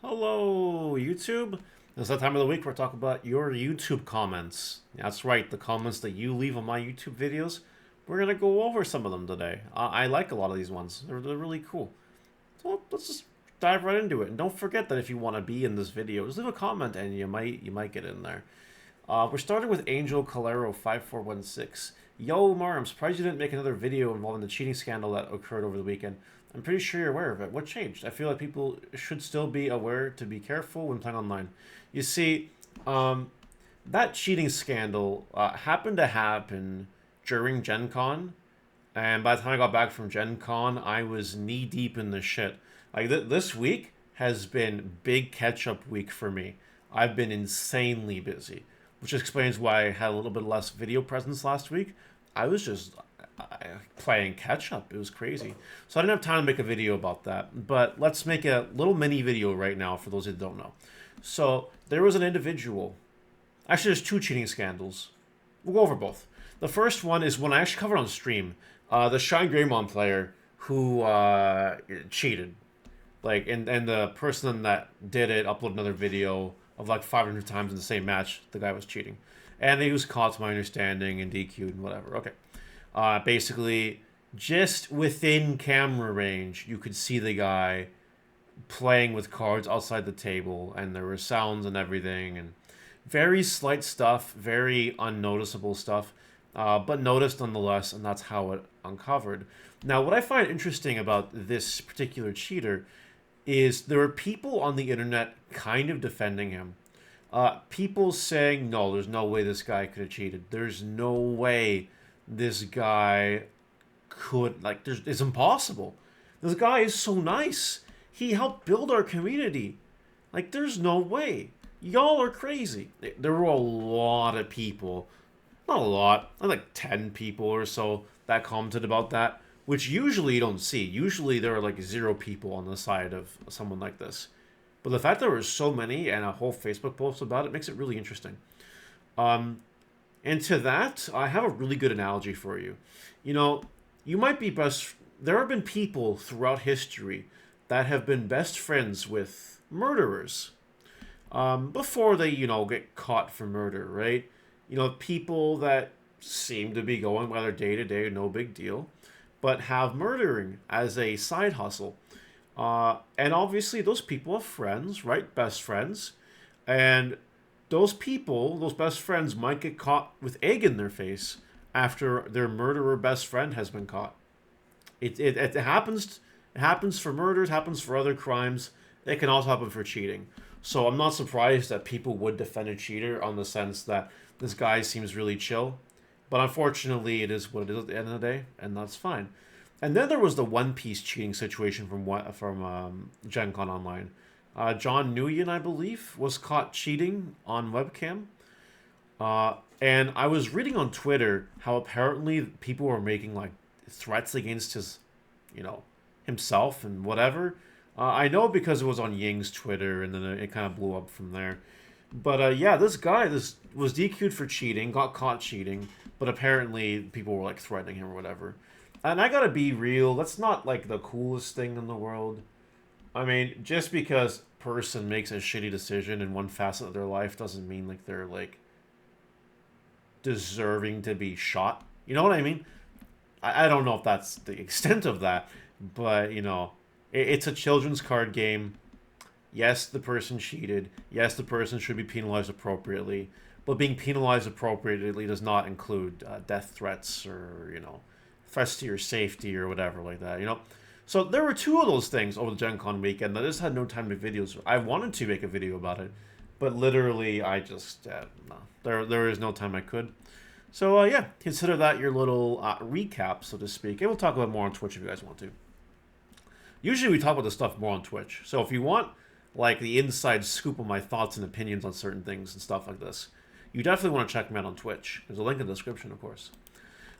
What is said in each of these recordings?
Hello, YouTube. It's that time of the week where I talk about your YouTube comments. That's right, the comments that you leave on my YouTube videos. We're gonna go over some of them today. I like a lot of these ones. They're really cool. So let's just dive right into it. And don't forget that if you want to be in this video, just leave a comment and you might get in there. We're starting with Angel Calero 5416. Yo, Mar, I'm surprised you didn't make another video involving the cheating scandal that occurred over the weekend. I'm pretty sure you're aware of it. What changed? I feel like people should still be aware to be careful when playing online. You see, um, that cheating scandal happened to happen during Gen Con, and by the time I got back from Gen Con, I was knee deep in the shit. Like this week has been big catch up week for me. I've been insanely busy, which explains why I had a little bit less video presence last week. I was just playing catch up. It was crazy. So I didn't have time to make a video about that. But let's make a little mini video right now for those who don't know. So there was an individual. Actually, there's two cheating scandals. We'll go over both. The first one is one I actually covered on stream. The Shine Greymon player who cheated. And the person that did it uploaded another video of like 500 times in the same match. The guy was cheating. And he was caught, to my understanding, and DQ'd and whatever. Okay. Basically, just within camera range, you could see the guy playing with cards outside the table, and there were sounds and everything, and very slight stuff, very unnoticeable stuff, but noticed nonetheless, and that's how it uncovered. Now, what I find interesting about this particular cheater is there are people on the internet kind of defending him. People saying, no, there's no way this guy could have cheated. There's no way this guy could, like, it's impossible. This guy is so nice. He helped build our community. Like, there's no way. Y'all are crazy. There were a lot of people, not a lot, like 10 people or so that commented about that, which usually you don't see. Usually there are like zero people on the side of someone like this. But the fact there were so many and a whole Facebook post about it makes it really interesting. Um, and to that, I have a really good analogy for you. You know, you might be best. There have been people throughout history that have been best friends with murderers before they, get caught for murder, right? People that seem to be going by their day to day, no big deal, but have murdering as a side hustle. And obviously, those people have friends, right? Best friends. And those people, those best friends, might get caught with egg in their face after their murderer best friend has been caught. It happens. It happens for murders. Happens for other crimes. It can also happen for cheating. So I'm not surprised that people would defend a cheater on the sense that this guy seems really chill. But unfortunately, it is what it is at the end of the day, and that's fine. And then there was the One Piece cheating situation from Gen Con Online. John Nguyen, I believe, was caught cheating on webcam. And I was reading on Twitter how apparently people were making like threats against his, you know, himself and whatever. I know because it was on Ying's Twitter, and then it kind of blew up from there. But yeah, this was DQ'd for cheating, got caught cheating, but apparently people were like threatening him or whatever. And I gotta be real, that's not like the coolest thing in the world. I mean, just because person makes a shitty decision in one facet of their life doesn't mean like they're like deserving to be shot. You know what I mean? I don't know if that's the extent of that, but it's a children's card game. Yes, the person cheated. Yes, the person should be penalized appropriately. But being penalized appropriately does not include death threats or, threats to your safety or whatever like that, So there were two of those things over the Gen Con weekend. I just had no time to make videos. I wanted to make a video about it, but literally I just, no. There is no time I could. So, yeah, consider that your little recap, so to speak. And we'll talk about more on Twitch if you guys want to. Usually we talk about this stuff more on Twitch. So if you want like the inside scoop of my thoughts and opinions on certain things and stuff like this, you definitely want to check me out on Twitch. There's a link in the description, of course.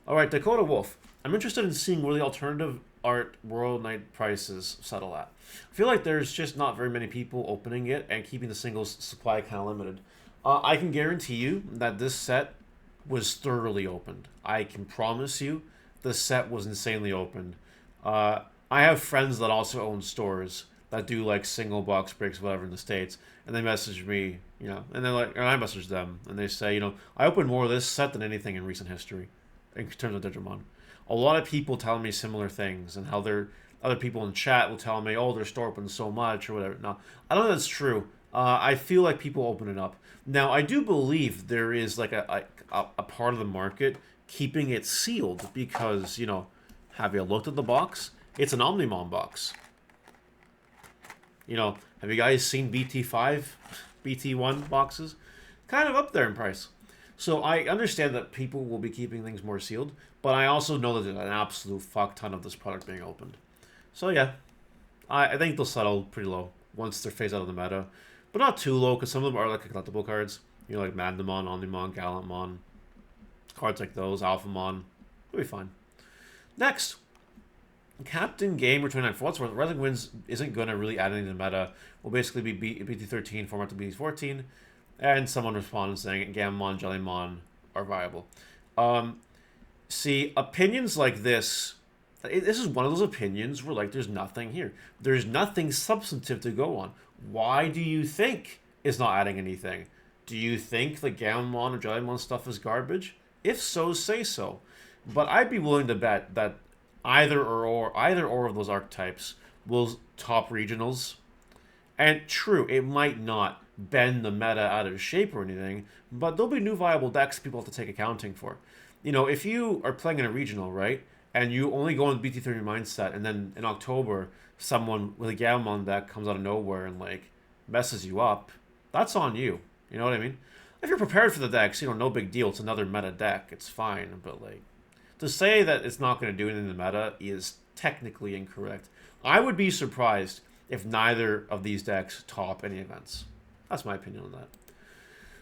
All right, Dakota Wolf. I'm interested in seeing where the alternative art World Night prices settle at. I feel like there's just not very many people opening it and keeping the singles supply kind of limited. I can guarantee you that this set was thoroughly opened. I can promise you the set was insanely opened. I have friends that also own stores that do like single box breaks, whatever, in the States, and they message me, and then like, and I message them, and they say, I opened more of this set than anything in recent history, in terms of Digimon. A lot of people tell me similar things, and how they're other people in chat will tell me, oh, their store opens so much or whatever. No, I don't know if that's true. I feel like people open it up. Now, I do believe there is like a part of the market keeping it sealed because, have you looked at the box? It's an Omnimon box. Have you guys seen BT5, BT1 boxes? Kind of up there in price. So I understand that people will be keeping things more sealed, but I also know that there's an absolute fuck ton of this product being opened. So yeah, I think they'll settle pretty low once they're phased out of the meta. But not too low, because some of them are like collectible cards. Like Magnamon, Omnimon, Gallantmon. Cards like those, Alphamon. It'll be fine. Next, Captain Gamer 29. For what's worth, Rising Winds isn't going to really add anything to the meta. Will basically be BT13 format to BT14. And someone responded saying Gammon, Jellymon are viable. See, opinions like this is one of those opinions where, like, there's nothing here. There's nothing substantive to go on. Why do you think it's not adding anything? Do you think the Gammon or Jellymon stuff is garbage? If so, say so. But I'd be willing to bet that either or of those archetypes will top regionals. And true, it might not bend the meta out of shape or anything, but there'll be new viable decks people have to take accounting for. If you are playing in a regional, right, and you only go in BT30 mindset, and then in October, someone with a Gammon deck comes out of nowhere and, like, messes you up, that's on you. You know what I mean? If you're prepared for the decks, no big deal. It's another meta deck. It's fine. But, like, to say that it's not going to do anything in the meta is technically incorrect. I would be surprised if neither of these decks top any events. That's my opinion on that.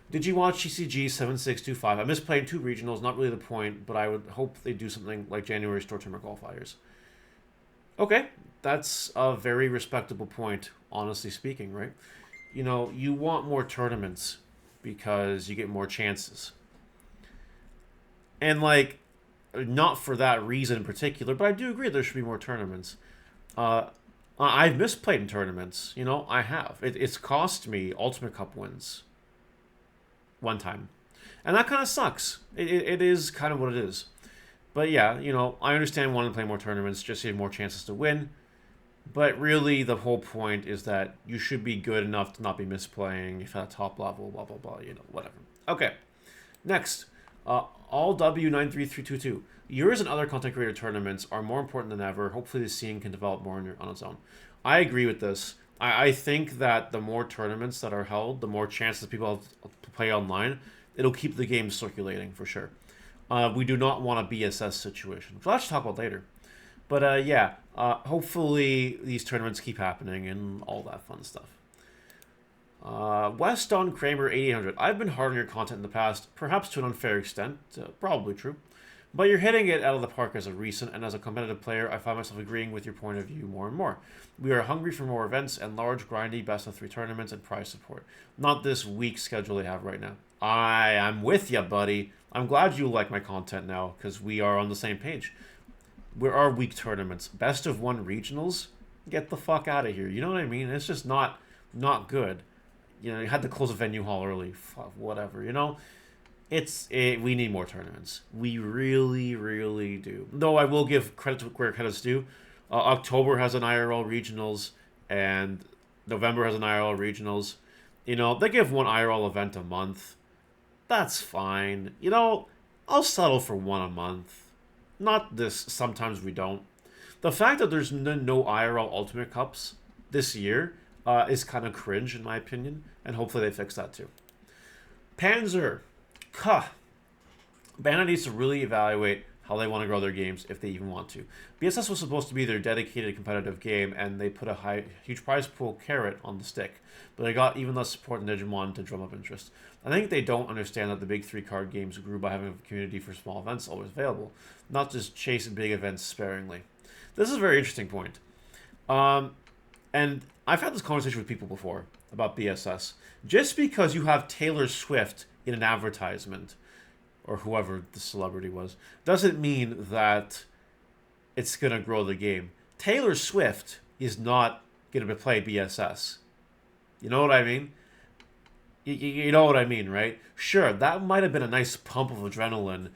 Did you watch CCG 7625? I missed playing 2 regionals, not really the point, but I would hope they do something like January Store Tournament qualifiers. Okay, that's a very respectable point, honestly speaking, right? You want more tournaments because you get more chances. And, like, not for that reason in particular, but I do agree there should be more tournaments. I've misplayed in tournaments. I have. It's cost me Ultimate Cup wins. One time. And that kind of sucks. It is kind of what it is. But yeah, I understand wanting to play more tournaments just so you have more chances to win. But really, the whole point is that you should be good enough to not be misplaying if at top level, blah, blah, blah, whatever. Okay. Next. All W93322. Yours and other content creator tournaments are more important than ever. Hopefully the scene can develop more on its own. I agree with this. I think that the more tournaments that are held, the more chances people have to play online, it'll keep the game circulating for sure. We do not want a BSS situation, which I'll actually talk about later. But yeah, hopefully these tournaments keep happening and all that fun stuff. Weston Kramer 8800. I've been hard on your content in the past, perhaps to an unfair extent, probably true. But you're hitting it out of the park as a recent, and as a competitive player, I find myself agreeing with your point of view more and more. We are hungry for more events and large, grindy, best-of-3 tournaments and prize support. Not this weak schedule they have right now. I'm with you, buddy. I'm glad you like my content now, because we are on the same page. Where are weak tournaments? Best-of-1 regionals? Get the fuck out of here. You know what I mean? It's just not good. You had to close a venue hall early. Fuck, whatever, we need more tournaments. We really, really do. Though I will give credit to where credit's due. October has an IRL regionals, and November has an IRL regionals. They give one IRL event a month. That's fine. I'll settle for one a month. Not this, sometimes we don't. The fact that there's no IRL Ultimate Cups this year is kind of cringe, in my opinion, and hopefully they fix that too. Panzer. Bandai needs to really evaluate how they want to grow their games, if they even want to. BSS was supposed to be their dedicated competitive game, and they put a huge prize pool carrot on the stick, but they got even less support than Digimon to drum up interest. I think they don't understand that the big 3 card games grew by having a community for small events always available, not just chasing big events sparingly. This is a very interesting point. And I've had this conversation with people before about BSS. Just because you have Taylor Swift in an advertisement, or whoever the celebrity was, doesn't mean that it's going to grow the game. Taylor Swift is not get to play BSS. You know what I mean? You know what I mean, right? Sure, that might have been a nice pump of adrenaline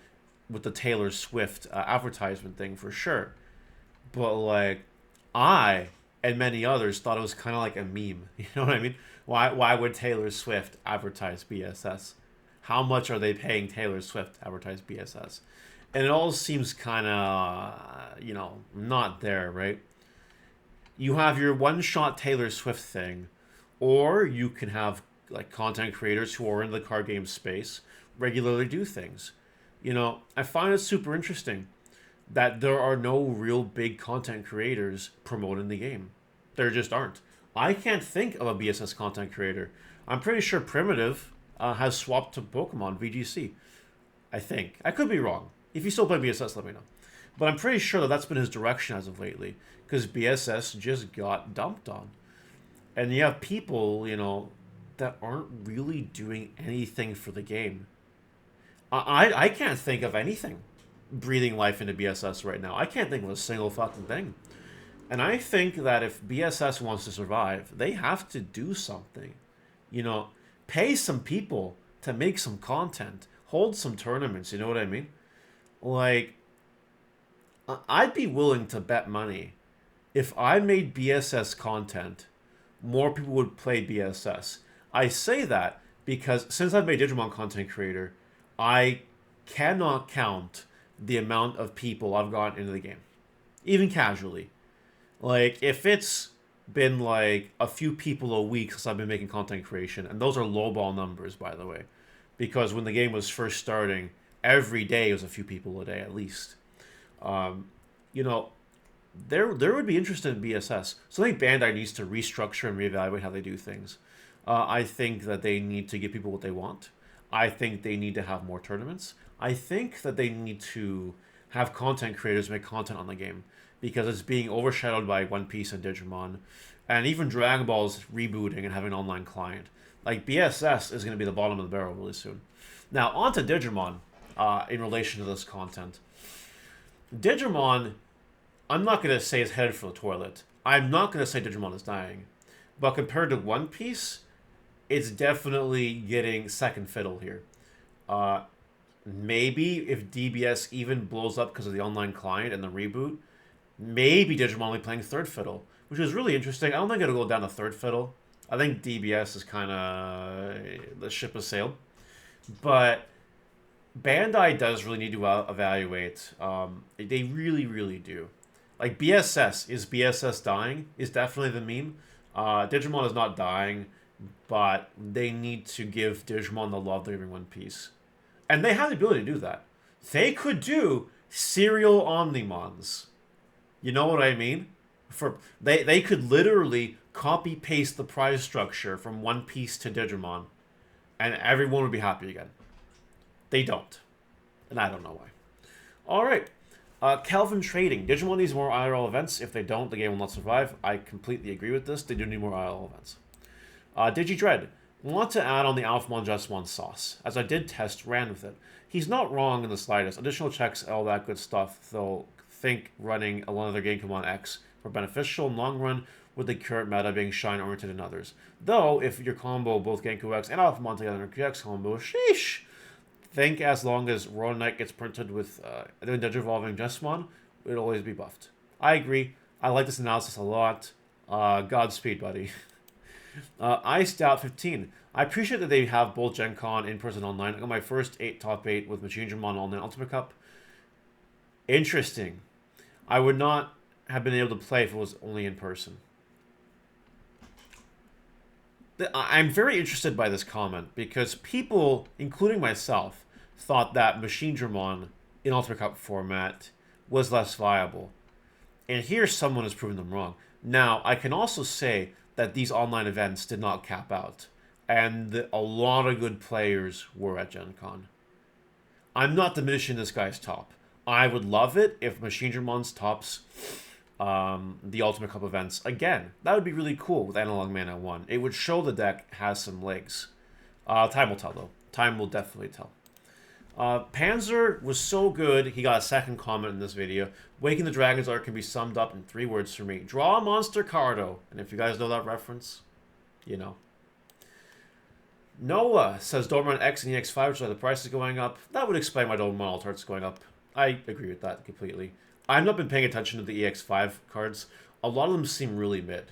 with the Taylor Swift advertisement thing for sure. But like, I and many others thought it was kind of like a meme. You know what I mean? Why would Taylor Swift advertise BSS? How much are they paying Taylor Swift to advertise BSS? And it all seems kind of, not there, right? You have your one-shot Taylor Swift thing, or you can have like content creators who are in the card game space regularly do things. I find it super interesting that there are no real big content creators promoting the game. There just aren't. I can't think of a BSS content creator. I'm pretty sure Primitive has swapped to Pokemon VGC. I think. I could be wrong. If you still play BSS, let me know. But I'm pretty sure that that's been his direction as of lately, because BSS just got dumped on. And you have people, that aren't really doing anything for the game. I can't think of anything breathing life into BSS right now. I can't think of a single fucking thing. And I think that if BSS wants to survive, they have to do something. Pay some people to make some content, hold some tournaments, you know what I mean? Like, I'd be willing to bet money if I made BSS content, more people would play BSS. I say that because since I've made Digimon content creator, I cannot count the amount of people I've gotten into the game, even casually. Like, if it's been like a few people a week since I've been making content creation, and those are lowball numbers, by the way, because when the game was first starting, every day was a few people a day at least. You know, there would be interest in BSS. So I think Bandai needs to restructure and reevaluate how they do things. I think that they need to give people what they want. I think they need to have more tournaments. I think that they need to have content creators make content on the game because it's being overshadowed by One Piece and Digimon. And even Dragon Ball's rebooting and having an online client. Like, BSS is going to be the bottom of the barrel really soon. Now, on to Digimon in relation to this content. Digimon, I'm not going to say is headed for the toilet. I'm not going to say Digimon is dying. But compared to One Piece, it's definitely getting second fiddle here. Maybe if DBS even blows up because of the online client and the reboot, maybe Digimon will be playing third fiddle, which is really interesting. I don't think it'll go down to third fiddle. I think DBS is kind of... the ship has sailed. But Bandai does really need to evaluate. They really, really do. Like, BSS. Is BSS dying? Is definitely the meme. Digimon is not dying, but they need to give Digimon the love they're giving One Piece. And they have the ability to do that. They could do serial Omnimons. You know what I mean? They could literally copy-paste the prize structure from One Piece to Digimon, and everyone would be happy again. They don't. And I don't know why. Alright. Kelvin Trading. Digimon needs more IRL events. If they don't, the game will not survive. I completely agree with this. They do need more IRL events. DigiDread. Want to add on the Alphamon Just One sauce. As I did test, ran with it. He's not wrong in the slightest. Additional checks, all that good stuff. They'll think running another Genkomon X more beneficial in long run with the current meta being shine-oriented in others. Though, if your combo both Genku X and Alphamon together in a QX combo, sheesh! Think as long as Royal Knight gets printed with Digivolving Jesmon, it'll always be buffed. I agree. I like this analysis a lot. Godspeed, buddy. Iced Out 15. I appreciate that they have both Gen Con in-person online. I got my first top 8 with Machinedramon Online Ultimate Cup. Interesting. I would not have been able to play if it was only in person. I'm very interested by this comment because people, including myself, thought that Machinedramon in Ultimate Cup format was less viable. And here someone has proven them wrong. Now, I can also say that these online events did not cap out. And a lot of good players were at Gen Con. I'm not diminishing this guy's top. I would love it if Machinedramon's tops the Ultimate Cup events again. That would be really cool with Analog Mana 1. It would show the deck has some legs. Time will tell, though. Time will definitely tell. Panzer was so good, he got a second comment in this video. Waking the Dragon's Art can be summed up in 3 words for me. Draw a monster cardo. And if you guys know that reference, you know. Noah says Doberman X and EX5, which is why the price is going up. That would explain why Doberman Alt Art's going up. I agree with that completely. I've not been paying attention to the EX5 cards. A lot of them seem really mid.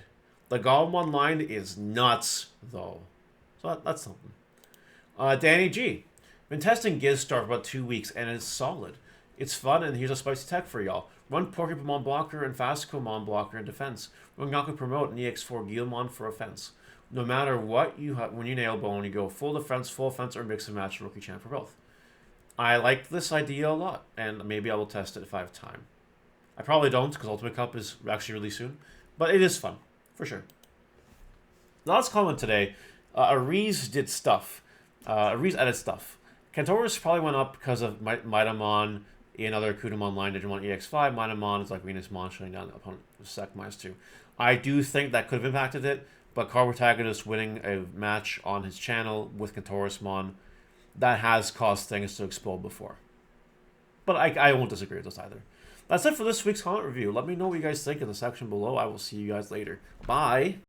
The Golemon line is nuts, though. So that's something. Danny G. Been testing Gizstar for about 2 weeks, and it's solid. It's fun, and here's a spicy tech for y'all. Run Porcupine Blocker and Fastco Blocker in defense. Run Gaku Promote and EX4 Guilmon for offense. No matter what you have, when you nail bone, you go full defense, or mix and match rookie champ for both. I like this idea a lot, and maybe I will test it if I have time. I probably don't, because Ultimate Cup is actually really soon, but it is fun, for sure. The last comment today, Aries did stuff. Aries added stuff. Kantoris probably went up because of Mitamon in other Kudamon line. Digimon EX5. Mitamon is like Venusmon shutting down the opponent with Sec -2. I do think that could have impacted it, but Card Protagonist winning a match on his channel with Kantorismon, that has caused things to explode before. But I won't disagree with this either. That's it for this week's comment review. Let me know what you guys think in the section below. I will see you guys later. Bye!